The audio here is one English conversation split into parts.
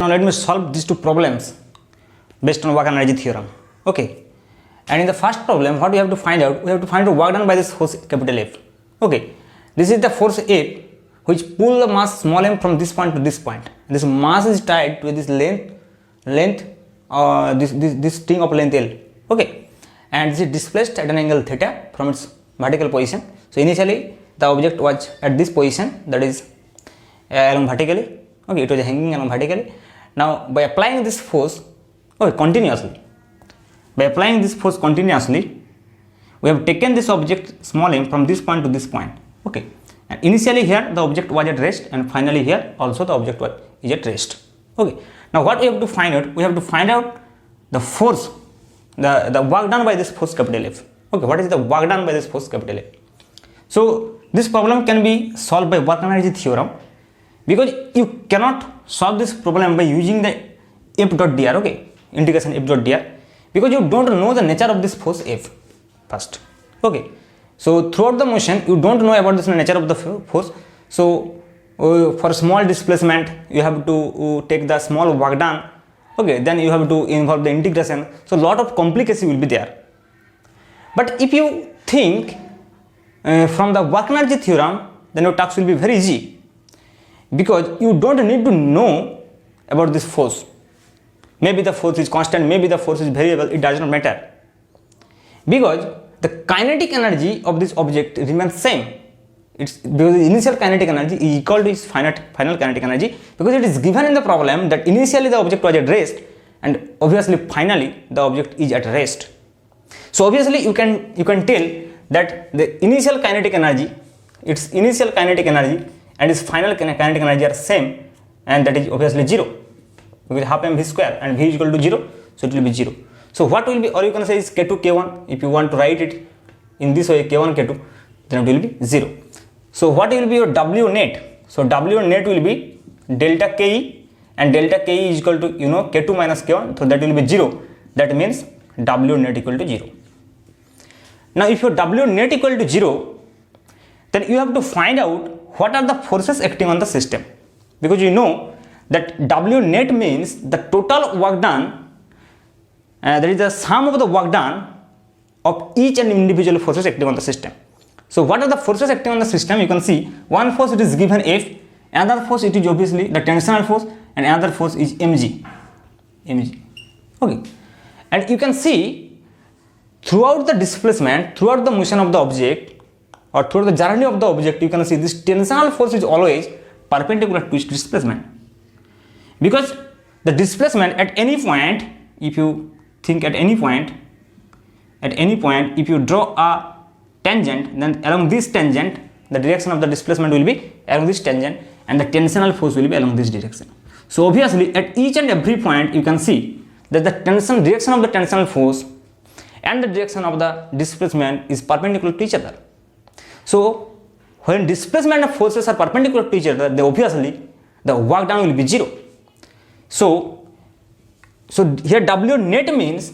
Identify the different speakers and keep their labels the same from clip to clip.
Speaker 1: Now let me solve these two problems based on work energy theorem. Okay, and in the first problem, what we have to find out? We have to find the work done by this force capital F. Okay, this is the force F which pull the mass small m from this point to this point. This mass is tied to this this string of length L. Okay, and this is displaced at an angle theta from its vertical position. So initially the object was at this position, that is along vertically. Okay, it was hanging along vertically. Now by applying this force continuously, we have taken this object small m from this point to this point. Okay, and initially here the object was at rest, and finally here also the object is at rest. Okay, now what we have to find out? We have to find out the force, the work done by this force capital F. Okay, what is the work done by this force capital F? So this problem can be solved by work energy theorem, because you cannot solve this problem by using the F dot dr. Okay, integration F dot dr, because you don't know the nature of this force F first. Okay, so throughout the motion you don't know about this nature of the force. So for small displacement you have to take the small work done. Okay, then you have to involve the integration. So lot of complication will be there. But if you think from the work energy theorem, then your task will be very easy, because you don't need to know about this force. Maybe the force is constant, maybe the force is variable, it does not matter, because the kinetic energy of this object remains same. It's because the initial kinetic energy is equal to its final kinetic energy, because it is given in the problem that initially the object was at rest and obviously finally the object is at rest. So obviously you can tell that the initial kinetic energy, its initial kinetic energy and its final kinetic energy are same, and that is obviously 0, because half m v square and v is equal to 0, so it will be 0. So what will be, or you can say is k2 k1, if you want to write it in this way, k1 k2, then it will be 0. So what will be your W net? So W net will be delta ke, and delta ke is equal to k2 minus k1, so that will be 0. That means W net equal to 0. Now if your W net equal to 0, then you have to find out what are the forces acting on the system, because you know that W net means the total work done, that is the sum of the work done of each and individual forces acting on the system. So what are the forces acting on the system? You can see one force, it is given F, another force it is obviously the tensional force, and another force is mg. Okay, and you can see throughout the displacement, throughout the motion of the object, or throughout the journey of the object, you can see this tensional force is always perpendicular to its displacement, because the displacement at any point, if you think at any point if you draw a tangent, then along this tangent the direction of the displacement will be along this tangent, and the tensional force will be along this direction. So obviously at each and every point you can see that the direction of the tensional force and the direction of the displacement is perpendicular to each other. So when displacement of forces are perpendicular to each other, then obviously the work done will be 0. So here W net means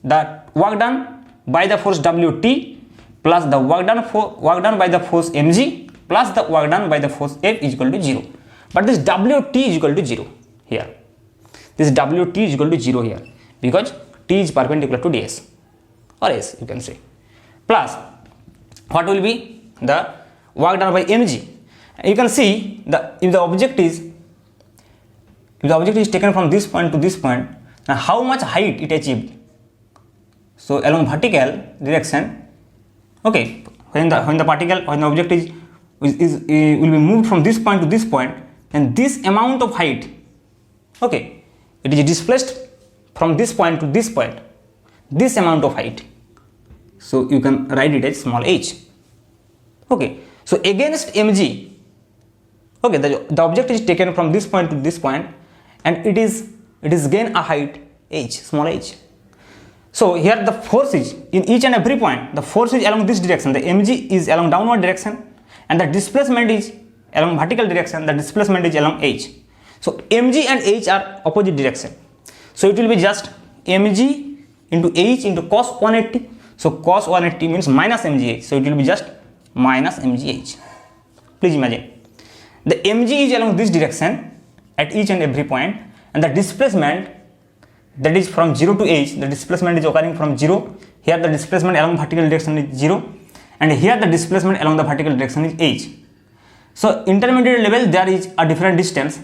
Speaker 1: the work done by the force Wt plus the work done by the force mg plus the work done by the force F is equal to 0. But this Wt is equal to 0 here. This Wt is equal to 0 here, because T is perpendicular to ds, or S you can say. Plus what will be the work done by mg? You can see if the object is taken from this point to this point, now how much height it achieved. So along vertical direction, okay, when the object will be moved from this point to this point, and this amount of height, okay, it is displaced from this point to this point, this amount of height. So you can write it as small h. Okay, so against mg, okay, the object is taken from this point to this point, and it is gain a height h, small h. So here the force is in each and every point, the force is along this direction, the mg is along downward direction, and the displacement is along vertical direction, the displacement is along h. So mg and h are opposite direction, so it will be just mg into h into cos 180. So cos 180 means minus mgh, so it will be just minus mgh. Please imagine the mg is along this direction at each and every point, and the displacement that is from 0 to h, the displacement is occurring from 0. Here the displacement along vertical direction is 0, and here the displacement along the vertical direction is h. So intermediate level there is a different distance,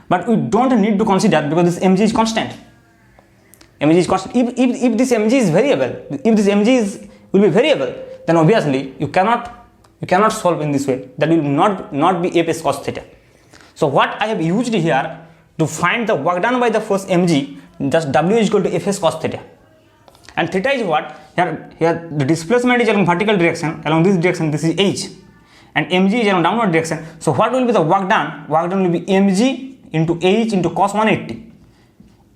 Speaker 1: but we don't need to consider because this mg is constant. Mg is constant. If this mg is variable, if this mg will be variable, then obviously you cannot solve in this way. That will not be fs cos theta. So what I have used here to find the work done by the force mg, just w is equal to fs cos theta, and theta is what? Here the displacement is along vertical direction, along this direction this is h, and mg is along downward direction. So what will be the work done? Work done will be mg into h into cos 180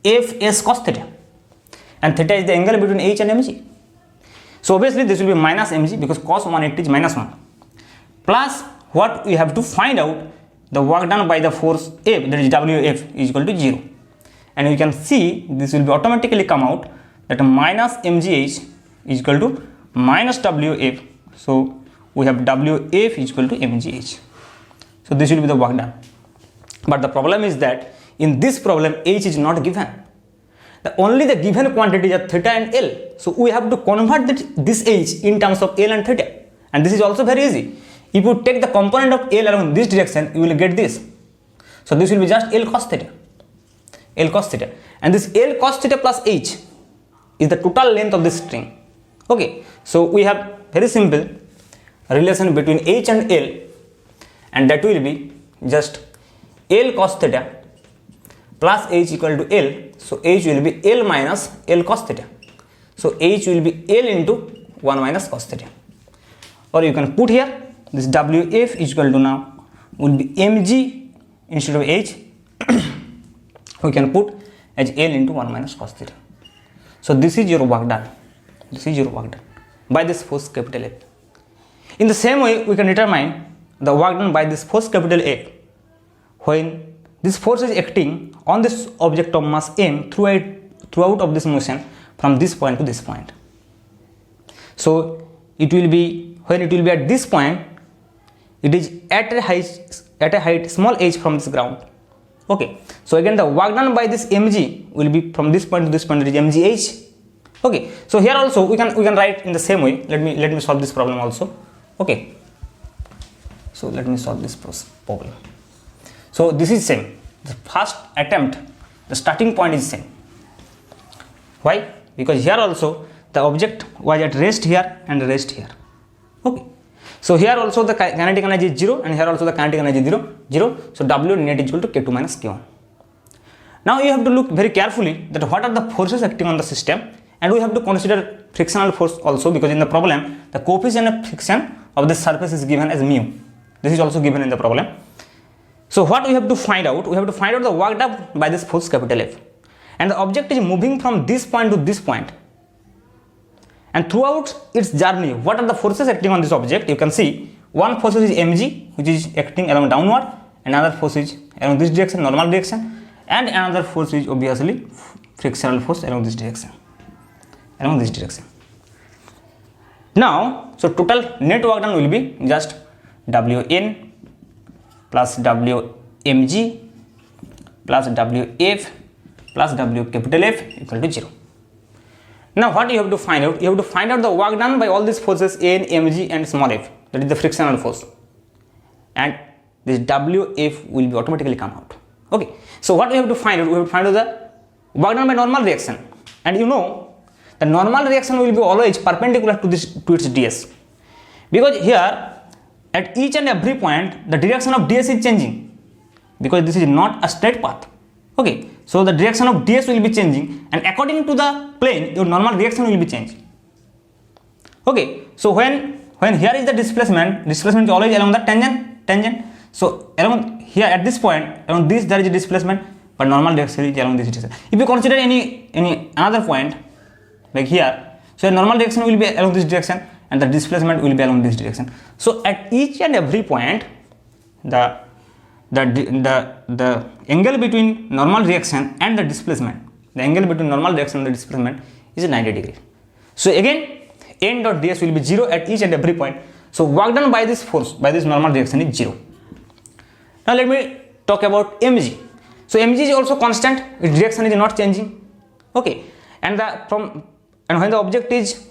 Speaker 1: fs cos theta, and theta is the angle between h and mg. So obviously this will be minus mg because cos 180 is minus 1, plus what we have to find out, the work done by the force F, that is WF, is equal to 0. And you can see this will be automatically come out that minus mgh is equal to minus WF. So we have WF is equal to mgh. So this will be the work done. But the problem is that in this problem h is not given. Only the given quantities are theta and L. So we have to convert this h in terms of L and theta. And this is also very easy. If you take the component of L along this direction, you will get this. So this will be just L cos theta. L cos theta. And this L cos theta plus h is the total length of this string. Okay. So we have very simple relation between h and L, and that will be just L cos theta plus h equal to L. So h will be L minus L cos theta. So h will be L into 1 minus cos theta. Or you can put here this WF is equal to now will be mg instead of h. We can put as L into 1 minus cos theta. So this is your work done. This is your work done by this force capital F. In the same way, we can determine the work done by this force capital F when this force is acting on this object of mass m throughout of this motion from this point to this point. So it will be, when it will be at this point, it is at a height small h from this ground. Okay. So again the work done by this mg will be from this point to this point, it is mgh. Okay. So here also we can write in the same way. Let me solve this problem also. Okay. So let me solve this problem. So this is same. The first attempt, the starting point is same. Why? Because here also the object was at rest here and rest here. Okay. So here also the kinetic energy is 0, and here also the kinetic energy is 0. So W net is equal to K2 minus K1. Now you have to look very carefully that what are the forces acting on the system, and we have to consider frictional force also, because in the problem the coefficient of friction of the surface is given as mu. This is also given in the problem. So what we have to find out? We have to find out the work done by this force capital F, and the object is moving from this point to this point. And throughout its journey, what are the forces acting on this object? You can see one force is mg, which is acting along downward, another force is along this direction, normal direction, and another force is obviously frictional force along this direction. Now, so total net work done will be just Wn plus Wmg plus Wf plus W capital F equal to 0. Now what you have to find out? You have to find out the work done by all these forces N, mg and small f, that is the frictional force, and this Wf will be automatically come out. Okay. So what we have to find out? We have to find out the work done by normal reaction, and you know the normal reaction will be always perpendicular to its ds, because here at each and every point the direction of ds is changing, because this is not a straight path. Okay. So the direction of ds will be changing, and according to the plane your normal reaction will be changed. Okay. So when here is the displacement is always along the tangent. So along here at this point, along this there is a displacement, but normal direction is along this direction. If you consider any another point like here, so normal direction will be along this direction and the displacement will be along this direction. So at each and every point the angle between normal reaction and the displacement, is 90 degree. So again n dot ds will be 0 at each and every point. So work done by this force, by this normal reaction is 0. Now let me talk about mg. So mg is also constant, its direction is not changing. Okay, and when the object is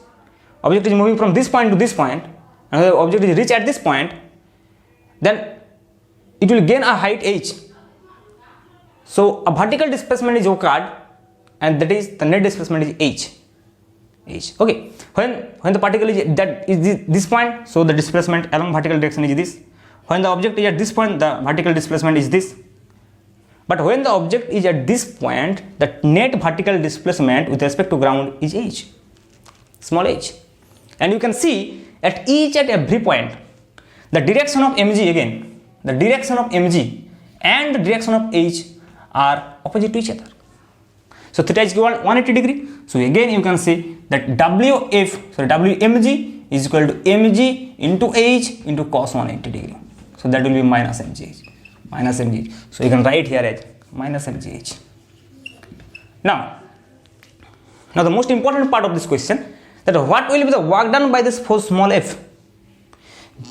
Speaker 1: moving from this point to this point, and the object is reach at this point, then it will gain a height h. So a vertical displacement is occurred, and that is the net displacement is h. Okay, when the particle is this point, so the displacement along vertical direction is this. When the object is at this point, the vertical displacement is this. But when the object is at this point, the net vertical displacement with respect to ground is h, small h. And you can see at each and every point, the direction of mg again, the direction of mg and the direction of h are opposite to each other. So theta is equal to 180 degree. So again you can see that Wmg is equal to mg into h into cos 180 degree. So that will be minus mgh. So you can write here as minus mgh. Now the most important part of this question, that what will be the work done by this force small f?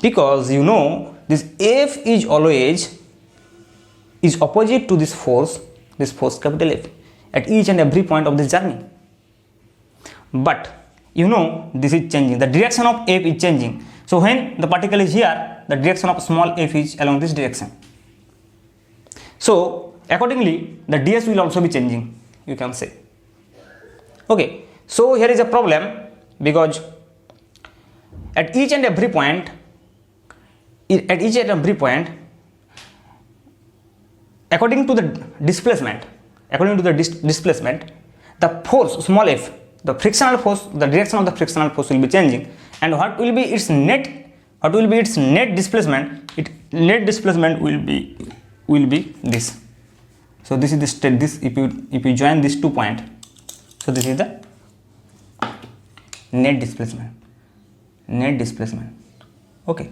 Speaker 1: Because you know this f is always opposite to this force capital F at each and every point of this journey. But you know this is changing, the direction of f is changing. So when the particle is here, the direction of small f is along this direction. So accordingly the ds will also be changing, you can say. Okay, so here is a problem, because at each and every point, according to the displacement, the force small f, the frictional force, the direction of the frictional force will be changing, and what will be its net displacement? Net displacement will be this. So this is the state. This if you join these 2 points, so this is the net displacement. Okay,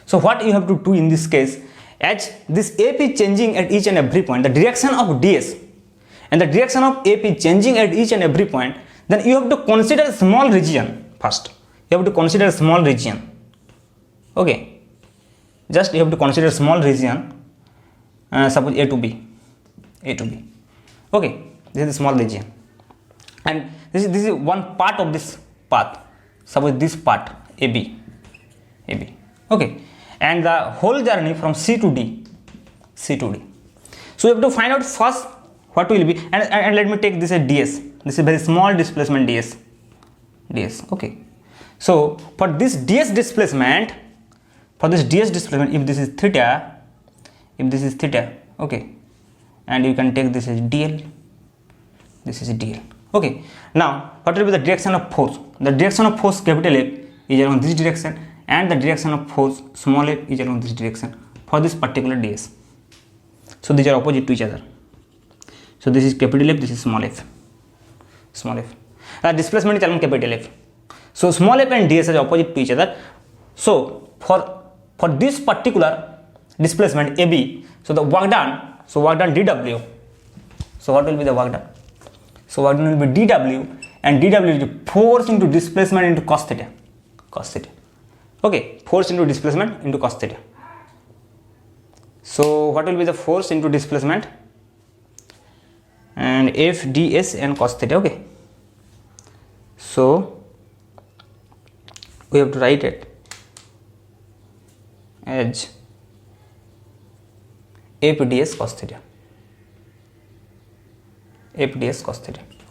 Speaker 1: so what you have to do in this case, as this f is changing at each and every point, the direction of ds and the direction of f is changing at each and every point, then you have to consider a small region first. You have to consider a small region. Okay, just you have to consider a small region, suppose a to b. Okay, this is a small region, and this is one part of this path. Suppose this part AB. Okay, and the whole journey from C to D. So you have to find out first what will be, and let me take this as ds. This is very small displacement ds. Okay, so for this ds displacement, if this is theta, okay, and you can take this as dl. Okay, now what will be the direction of force? The direction of force capital F is along this direction, and the direction of force small f is along this direction for this particular ds. So these are opposite to each other. So this is capital F, this is small f. Displacement is along capital F. So small f and ds are opposite to each other. So for this particular displacement AB, so the work done dW. So what will be the work done? So work done will be dW, and dW is force into displacement into cos theta. Okay, force into displacement into cos theta. So what will be the force into displacement? And F ds and cos theta. Okay, so we have to write it as F ds cos theta.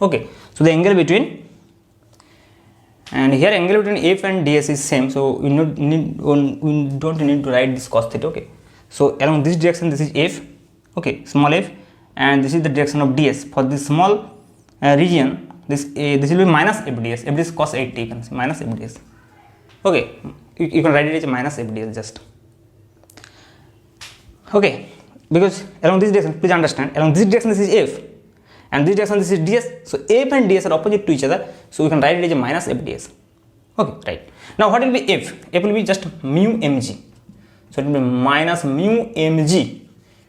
Speaker 1: Okay, so the angle between, and here angle between f and ds is same, so we don't need to write this cos theta. Okay, so along this direction this is f, okay, small f, and this is the direction of ds. For this small region, this will be minus f ds. F ds cos 80, you can say minus f ds. Okay, you can write it as minus f ds just. Okay, because along this direction, please understand, along this direction this is f, and this direction this is ds. So f and ds are opposite to each other, so we can write it as a minus f ds. Okay, right. Now what will be f? F will be just mu mg. So it will be minus mu mg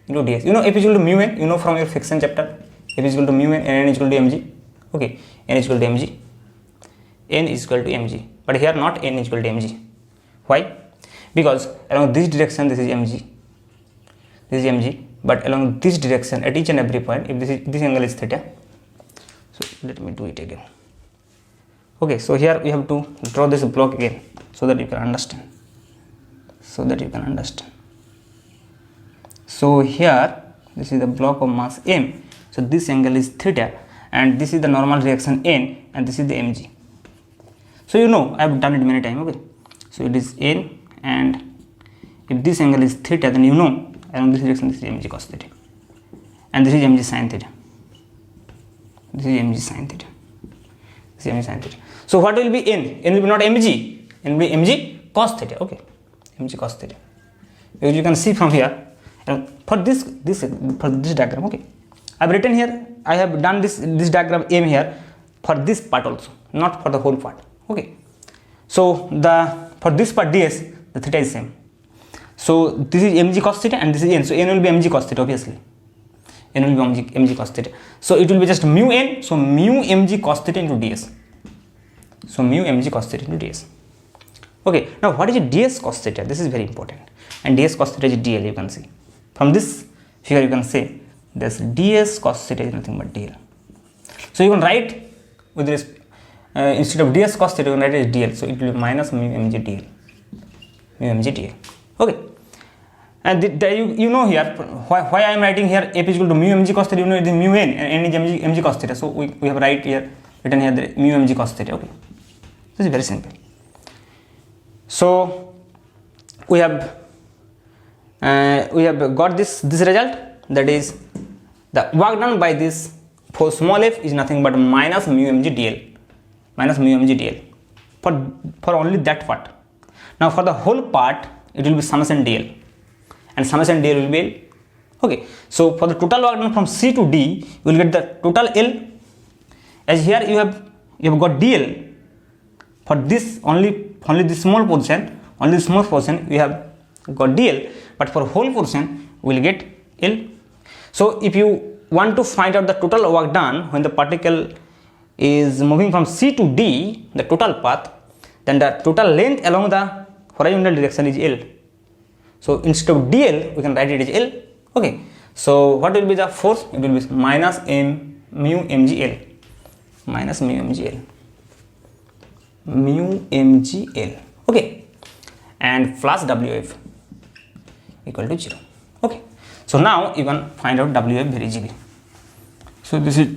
Speaker 1: into ds. You know f is equal to mu n, you know from your friction chapter. F is equal to mu n, and n is equal to mg. Okay, n is equal to mg. N is equal to mg. But here not n is equal to mg. Why? Because along this direction this is mg. but along this direction at each and every point, if this angle is theta. So let me do it again. Okay, so here we have to draw this block again so that you can understand. So here this is the block of mass m. So this angle is theta, and this is the normal reaction n, and this is the mg. So you know, I have done it many times. Okay, so it is n, and if this angle is theta, then you know along this direction this is mg cos theta, and this is mg sin theta. This is mg sin theta. This is mg sin theta. So what will be n? N will be not mg. N will be mg cos theta. Okay, mg cos theta. Because you can see from here, for this diagram. Okay, I have written here. I have done this diagram m here for this part also, not for the whole part. Okay, so for this part ds, the theta is same. So this is mg cos theta, and this is n. So n will be mg cos theta, obviously. N will be mg cos theta. So it will be just mu n. So mu mg cos theta into ds. So mu mg cos theta into ds. Okay, now what is ds cos theta? This is very important. And ds cos theta is dl. You can see from this figure, you can say this ds cos theta is nothing but dl. So you can write with this instead of ds cos theta, you can write it as dl. So it will be minus mu mg dl. Mu mg dl. Okay, and you know here why I am writing here f is equal to mu mg cos theta. You know it is mu n, and n is mg cos theta. So we have written here the mu mg cos theta. Okay, this is very simple. So we have got this result, that is the work done by this for small f is nothing but minus mu mg dl, for only that part. Now for the whole part it will be summation dl, and summation dl will be L. Okay, so for the total work done from C to D, you will get the total L, as here you have got dl for this only this small portion, we have got dl, but for whole portion we will get L. So if you want to find out the total work done when the particle is moving from C to D, the total path, then the total length along the horizontal direction is L. So instead of dl, we can write it as L. Okay, so what will be the force? It will be minus mu mg L, minus mu mg L, mu mg L. Okay, and plus Wf equal to 0. Okay, so now you can find out Wf very easily. So this is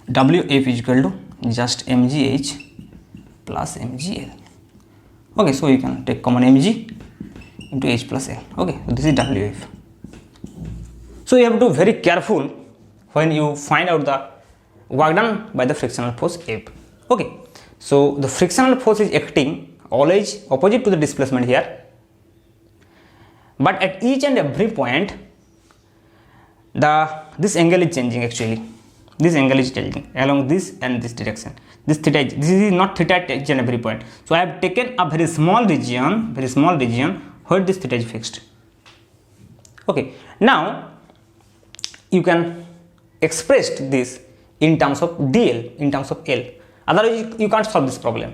Speaker 1: Wf is equal to just mgh plus mgl. Okay, so you can take common mg into h plus l. Okay, so this is Wf. So you have to be very careful when you find out the work done by the frictional force F. Okay, so the frictional force is acting always opposite to the displacement here, but at each and every point this angle is changing. Actually this angle is changing along this and this direction. This is not theta at each and every point. So I have taken a very small region where this theta is fixed. Okay, now you can express this in terms of dl, in terms of L. Otherwise you can't solve this problem.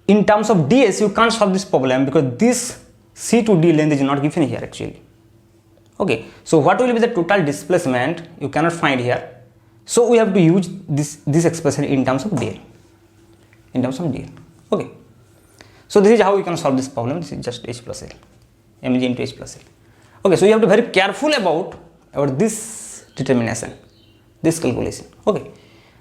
Speaker 1: In terms of ds, you can't solve this problem because this C to D length is not given here actually. Okay, so what will be the total displacement? You cannot find here. So we have to use this expression in terms of dl. Okay, so this is how you can solve this problem. This is just h plus l, mg into h plus l. Okay, so you have to be very careful about this determination, this calculation. Okay,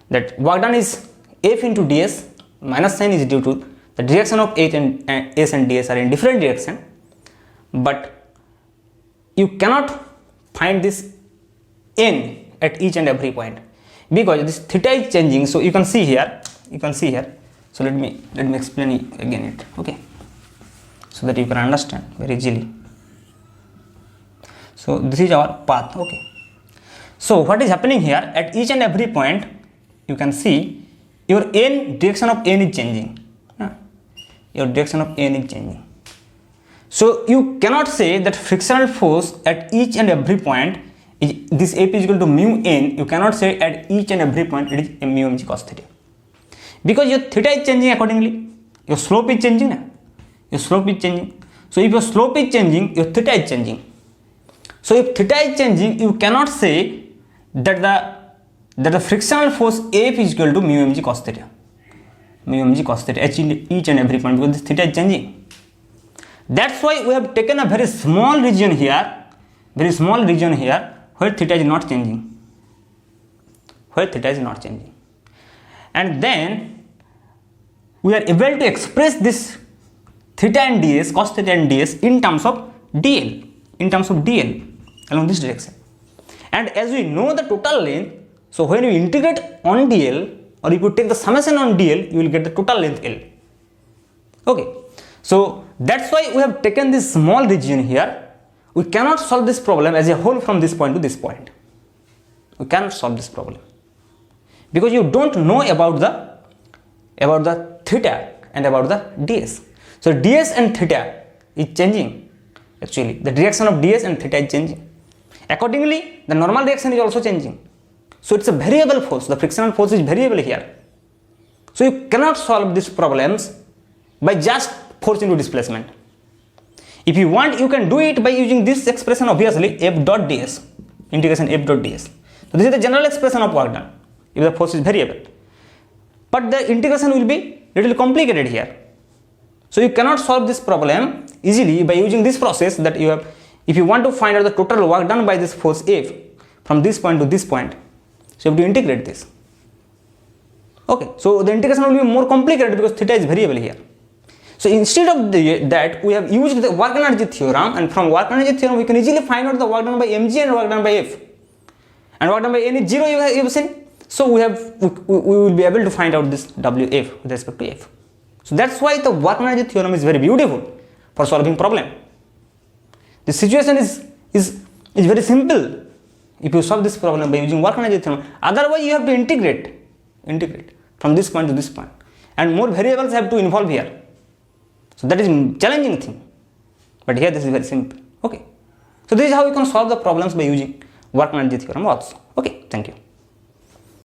Speaker 1: that work done is f into ds, minus sign is due to the direction of h and s and ds are in different direction, but you cannot find this n at each and every point because this theta is changing. So you can see here, so let me explain again it. Okay, so that you can understand very easily. So this is our path. Okay, so what is happening here at each and every point, you can see your n, direction of n is changing. Your direction of n is changing. So you cannot say that frictional force at each and every point is this F is equal to mu n. You cannot say at each and every point it is mu mg cos theta, because your theta is changing accordingly. Your slope is changing. Your slope is changing. So if your slope is changing, your theta is changing. So if theta is changing, you cannot say that the frictional force F is equal to mu mg cos theta. Mu mg cos theta at each and every point, because this theta is changing. That's why we have taken a very small region here, where theta is not changing. And then we are able to express this theta and ds, cos theta and ds in terms of dl, along this direction. And as we know the total length, so when you integrate on dl, or if you take the summation on dl, you will get the total length L. Okay, so that's why we have taken this small region here. We cannot solve this problem as a whole from this point to this point. We cannot solve this problem because you don't know about the theta and about the ds. So ds and theta is changing. Actually, the direction of ds and theta is changing. Accordingly, the normal direction is also changing. So it's a variable force. The frictional force is variable here. So you cannot solve these problems by just force into displacement. If you want, you can do it by using this expression, obviously, f dot ds, integration f dot ds. So this is the general expression of work done if the force is variable. But the integration will be little complicated here. So you cannot solve this problem easily by using this process that you have. If you want to find out the total work done by this force F from this point to this point, so you have to integrate this. Okay, so the integration will be more complicated because theta is variable here. So instead of that, we have used the work energy theorem, and from work energy theorem we can easily find out the work done by mg and work done by F. And work done by n is 0, you have seen. So we will be able to find out this Wf with respect to F. So that's why the work energy theorem is very beautiful for solving problem. The situation is very simple if you solve this problem by using work energy theorem. Otherwise, you have to integrate from this point to this point, and more variables have to involve here. So that is challenging thing. But here this is very simple. Okay. So this is how you can solve the problems by using work energy theorem also. Okay. Thank you.